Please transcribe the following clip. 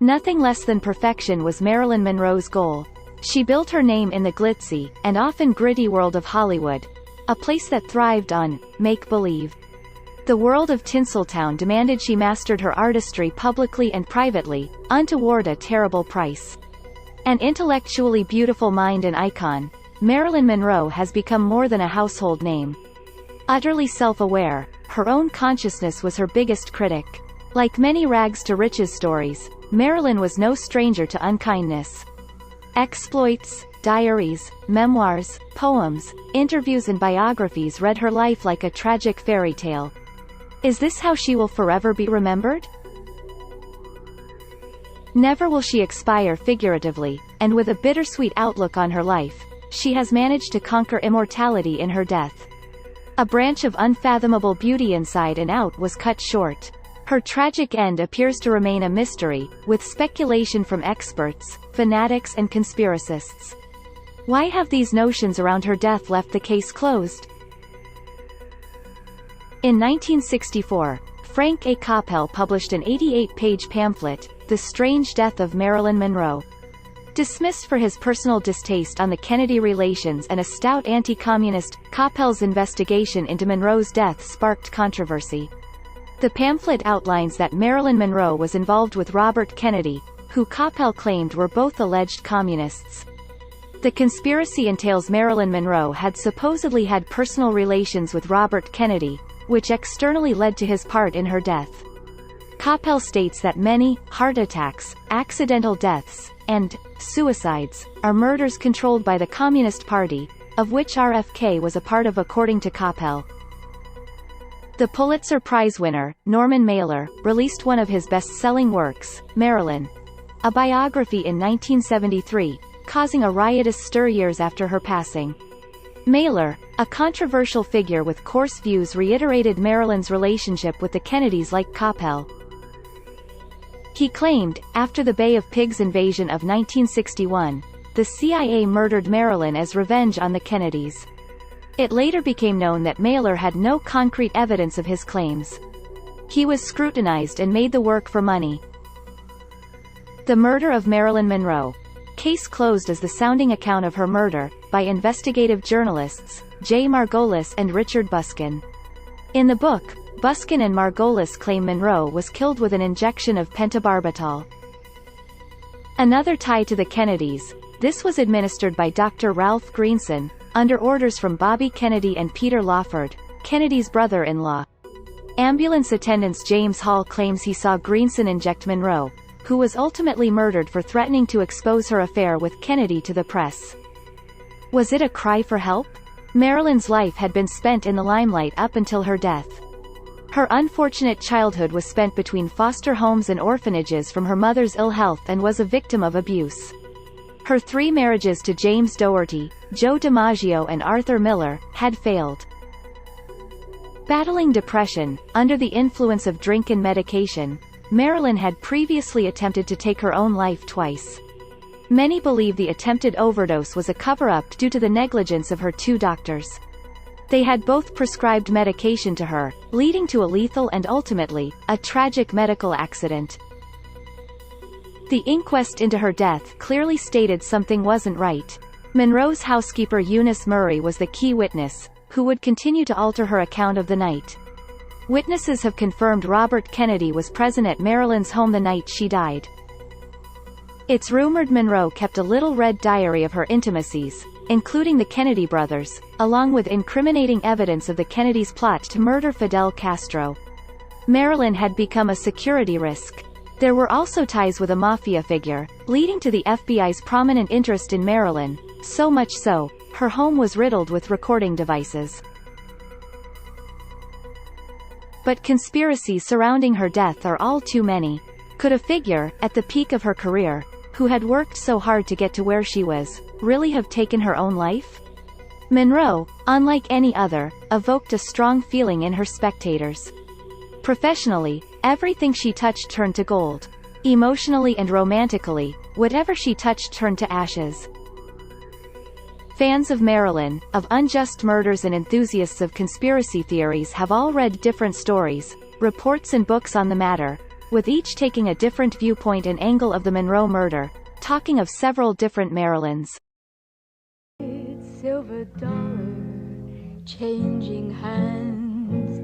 Nothing less than perfection was Marilyn Monroe's goal. She built her name in the glitzy, and often gritty world of Hollywood, a place that thrived on make-believe. The world of Tinseltown demanded she mastered her artistry publicly and privately, untoward a terrible price. An intellectually beautiful mind and icon, Marilyn Monroe has become more than a household name. Utterly self-aware, her own consciousness was her biggest critic. Like many rags-to-riches stories, Marilyn was no stranger to unkindness. Exploits, diaries, memoirs, poems, interviews and biographies read her life like a tragic fairy tale. Is this how she will forever be remembered? Never will she expire figuratively, and with a bittersweet outlook on her life, she has managed to conquer immortality in her death. A branch of unfathomable beauty inside and out was cut short. Her tragic end appears to remain a mystery, with speculation from experts, fanatics and conspiracists. Why have these notions around her death left the case closed? In 1964, Frank A. Coppell published an 88-page pamphlet, The Strange Death of Marilyn Monroe. Dismissed for his personal distaste on the Kennedy relations and a stout anti-communist, Coppell's investigation into Monroe's death sparked controversy. The pamphlet outlines that Marilyn Monroe was involved with Robert Kennedy, who Coppell claimed were both alleged communists. The conspiracy entails Marilyn Monroe had supposedly had personal relations with Robert Kennedy, which externally led to his part in her death. Coppell states that many heart attacks, accidental deaths, and suicides are murders controlled by the Communist Party, of which RFK was a part of, according to Coppell. The Pulitzer Prize winner, Norman Mailer, released one of his best-selling works, Marilyn, a biography in 1973, causing a riotous stir years after her passing. Mailer, a controversial figure with coarse views, reiterated Marilyn's relationship with the Kennedys like Coppell. He claimed, after the Bay of Pigs invasion of 1961, the CIA murdered Marilyn as revenge on the Kennedys. It later became known that Mailer had no concrete evidence of his claims. He was scrutinized and made the work for money. The Murder of Marilyn Monroe. Case closed is the sounding account of her murder, by investigative journalists, J. Margolis and Richard Buskin. In the book, Buskin and Margolis claim Monroe was killed with an injection of pentobarbital. Another tie to the Kennedys, this was administered by Dr. Ralph Greenson, under orders from Bobby Kennedy and Peter Lawford, Kennedy's brother-in-law. Ambulance attendant James Hall claims he saw Greenson inject Monroe, who was ultimately murdered for threatening to expose her affair with Kennedy to the press. Was it a cry for help? Marilyn's life had been spent in the limelight up until her death. Her unfortunate childhood was spent between foster homes and orphanages from her mother's ill health, and was a victim of abuse. Her 3 marriages to James Dougherty, Joe DiMaggio and Arthur Miller, had failed. Battling depression, under the influence of drink and medication, Marilyn had previously attempted to take her own life twice. Many believe the attempted overdose was a cover-up due to the negligence of her 2 doctors. They had both prescribed medication to her, leading to a lethal and ultimately, a tragic medical accident. The inquest into her death clearly stated something wasn't right. Monroe's housekeeper Eunice Murray was the key witness, who would continue to alter her account of the night. Witnesses have confirmed Robert Kennedy was present at Marilyn's home the night she died. It's rumored Monroe kept a little red diary of her intimacies, including the Kennedy brothers, along with incriminating evidence of the Kennedys' plot to murder Fidel Castro. Marilyn had become a security risk. There were also ties with a mafia figure, leading to the FBI's prominent interest in Marilyn, so much so, her home was riddled with recording devices. But conspiracies surrounding her death are all too many. Could a figure, at the peak of her career, who had worked so hard to get to where she was, really have taken her own life? Monroe, unlike any other, evoked a strong feeling in her spectators. Professionally, everything she touched turned to gold. Emotionally and romantically, whatever she touched turned to ashes. Fans of Marilyn, of unjust murders and enthusiasts of conspiracy theories have all read different stories, reports and books on the matter, with each taking a different viewpoint and angle of the Monroe murder, talking of several different Marilyns. Silver dollar changing hands,